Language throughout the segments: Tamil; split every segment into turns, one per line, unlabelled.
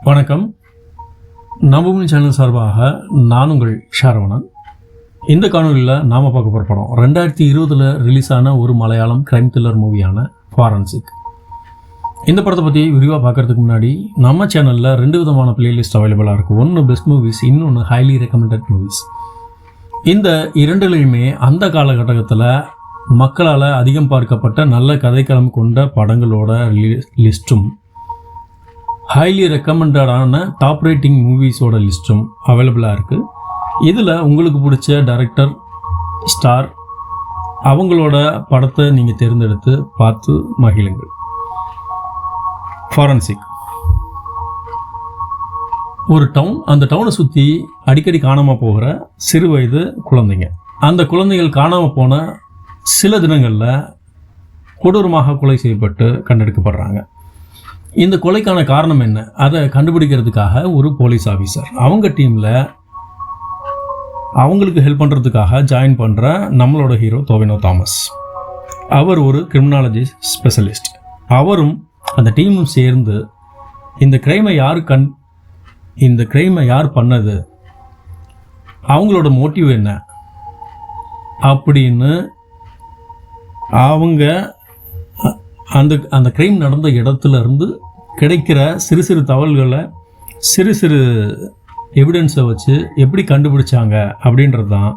வணக்கம். நவபூமி சேனல் சார்பாக நான் உங்கள் ஷாரவணன். இந்த காணொலியில் நாம் பார்க்க போகிற படம் 2020 ரிலீஸ் ஆன ஒரு மலையாளம் கிரைம் த்ரில்லர் மூவியான ஃபாரன்சிக். இந்த படத்தை பற்றி விரிவாக பார்க்குறதுக்கு முன்னாடி நம்ம சேனலில் 2 விதமான பிளேலிஸ்ட் அவைலபிளாக இருக்குது. ஒன்று பெஸ்ட் மூவிஸ், இன்னொன்று ஹைலி ரெக்கமெண்டட் மூவிஸ். இந்த இரண்டுலையுமே அந்த காலகட்டத்தில் மக்களால் அதிகம் பார்க்கப்பட்ட நல்ல கதைக்களம் கொண்ட படங்களோட லிஸ்ட்டும் ஹைலி ரெக்கமெண்டடான டாப் ரேட்டிங் மூவிஸோட லிஸ்ட்டும் அவைலபிளாக இருக்குது. இதில் உங்களுக்கு பிடிச்ச டைரக்டர், ஸ்டார், அவங்களோட படத்தை நீங்கள் தேர்ந்தெடுத்து பார்த்து மகிழுங்கள். ஃபாரன்சிக் ஒரு டவுன். அந்த டவுனை சுற்றி அடிக்கடி காணாமல் போகிற சிறு வயது குழந்தைங்க. அந்த குழந்தைகள் காணாமல் போன சில தினங்களில் கொடூரமாக கொலை செய்யப்பட்டு கண்டெடுக்கப்படுறாங்க. இந்த கொலைக்கான காரணம் என்ன, அதை கண்டுபிடிக்கிறதுக்காக ஒரு போலீஸ் ஆஃபீஸர் அவங்க டீமில் அவங்களுக்கு ஹெல்ப் பண்ணுறதுக்காக ஜாயின் பண்ணுற நம்மளோட ஹீரோ டொவினோ தாமஸ். அவர் ஒரு கிரிமினாலஜி ஸ்பெஷலிஸ்ட். அவரும் அந்த டீமும் சேர்ந்து இந்த கிரைமை யார் பண்ணது, அவங்களோட மோட்டிவ் என்ன அப்படின்னு அவங்க அந்த கிரைம் நடந்த இடத்துல இருந்து கிடைக்கிற சிறு சிறு தகவல்களை, சிறு சிறு எவிடன்ஸை வச்சு எப்படி கண்டுபிடிச்சாங்க அப்படின்றது தான்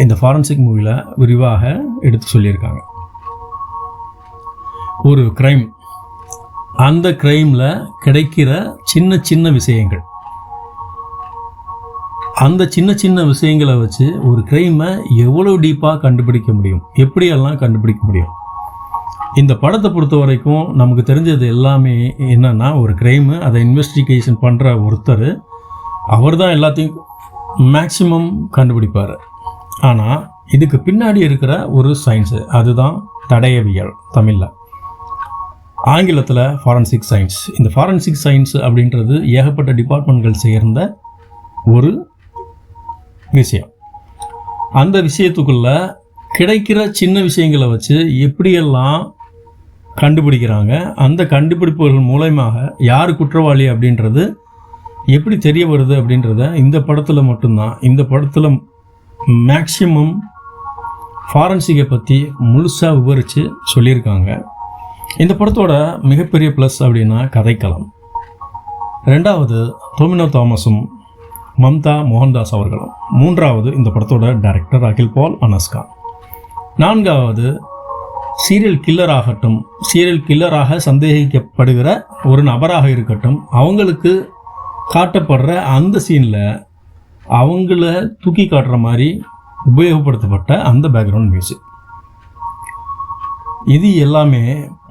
இந்த ஃபாரன்சிக் மூவியில் விரிவாக எடுத்து சொல்லியிருக்காங்க. ஒரு கிரைம், அந்த கிரைமில் கிடைக்கிற சின்ன சின்ன விஷயங்கள், அந்த சின்ன சின்ன விஷயங்களை வச்சு ஒரு கிரைமை எவ்வளோ டீப்பாக கண்டுபிடிக்க முடியும், எப்படியெல்லாம் கண்டுபிடிக்க முடியும். இந்த படத்தை பொறுத்த வரைக்கும் நமக்கு தெரிஞ்சது எல்லாமே என்னென்னா, ஒரு கிரைமு, அதை இன்வெஸ்டிகேஷன் பண்ணுற ஒருத்தர், அவர் தான் எல்லாத்தையும் மேக்சிமம் கண்டுபிடிப்பார். ஆனால் இதுக்கு பின்னாடி இருக்கிற ஒரு சயின்ஸு, அதுதான் தடயவியல், தமிழில், ஆங்கிலத்தில் ஃபாரன்சிக் சயின்ஸ். இந்த ஃபாரன்சிக் சயின்ஸ் அப்படின்றது ஏகப்பட்ட டிபார்ட்மெண்ட்கள் சேர்ந்த ஒரு விஷயம். அந்த விஷயத்துக்குள்ளே கிடைக்கிற சின்ன விஷயங்களை வச்சு எப்படியெல்லாம் கண்டுபிடிக்கிறாங்க, அந்த கண்டுபிடிப்புகள் மூலமாக யார் குற்றவாளி அப்படின்றது எப்படி தெரிய வருது அப்படின்றத இந்த படத்தில் மட்டும்தான், இந்த படத்தில் மேக்சிமம் ஃபாரன்சிக்கை பற்றி முழுசாக விவரித்து சொல்லியிருக்காங்க. இந்த படத்தோட மிகப்பெரிய ப்ளஸ் அப்படின்னா கதைக்களம். ரெண்டாவது டொவினோ தாமஸும் மம்தா மோகன்தாஸ் அவர்களும். மூன்றாவது இந்த படத்தோட டைரக்டர் அகில் பால் அனஸ்கா. நான்காவது சீரியல் கில்லராக சந்தேகிக்கப்படுகிற ஒரு நபராக இருக்கட்டும், அவங்களுக்கு காட்டப்படுற அந்த சீனில் அவங்கள தூக்கி காட்டுற மாதிரி உபயோகப்படுத்தப்பட்ட அந்த பேக்ரவுண்ட் மியூசிக். இது எல்லாமே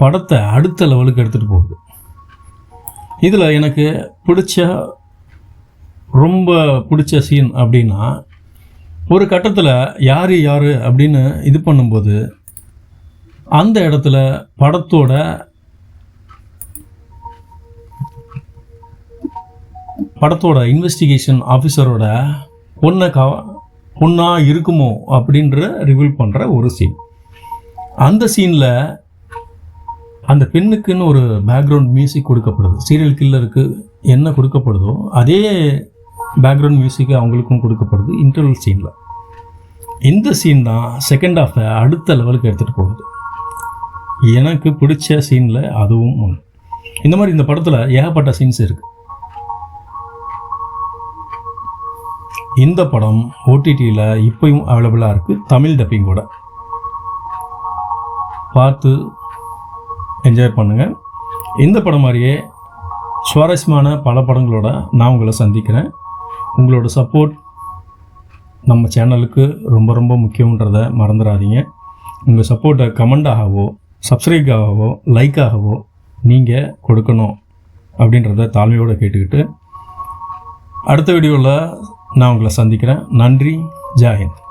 படத்தை அடுத்த லெவலுக்கு எடுத்துகிட்டு போகுது. இதில் எனக்கு ரொம்ப பிடிச்ச சீன் அப்படின்னா, ஒரு கட்டத்தில் யார் அப்படின்னு இது பண்ணும்போது அந்த இடத்துல படத்தோட இன்வெஸ்டிகேஷன் ஆஃபீஸரோட பொண்ணா இருக்குமோ அப்படின்ற ரிவீல் பண்ணுற ஒரு சீன். அந்த சீனில் அந்த பெண்ணுக்குன்னு ஒரு பேக்ரவுண்ட் மியூசிக் கொடுக்கப்படுது. சீரியல் கில்லருக்கு என்ன கொடுக்கப்படுதோ அதே பேக்ரவுண்ட் மியூசிக் அவங்களுக்கும் கொடுக்கப்படுது இன்டர்வல் சீனில். இந்த சீன் தான் செகண்ட் ஹாஃபை அடுத்த லெவலுக்கு எடுத்துகிட்டு போகுது. எனக்கு பிடிச்ச சீனில் அதுவும் ஒன்று. இந்த மாதிரி இந்த படத்தில் ஏகப்பட்ட சீன்ஸ் இருக்குது. இந்த படம் ஓடிடியில் இப்போயும் அவைலபிளாக இருக்குது, தமிழ் டப்பிங்கோட. பார்த்து என்ஜாய் பண்ணுங்கள். இந்த படம் மாதிரியே சுவாரஸ்யமான பல படங்களோட நான் உங்களை சந்திக்கிறேன். உங்களோட சப்போர்ட் நம்ம சேனலுக்கு ரொம்ப ரொம்ப முக்கியன்றதை மறந்துடாதீங்க. உங்கள் சப்போர்ட்டை கமெண்டாகவோ, சப்ஸ்கிரைபாகவோ, லைக்காகவோ நீங்கள் கொடுக்கணும் அப்படின்றத தாழ்மையோடு கேட்டுக்கிட்டு அடுத்த வீடியோவில் நான் உங்களை சந்திக்கிறேன். நன்றி. ஜெய் ஹிந்த்.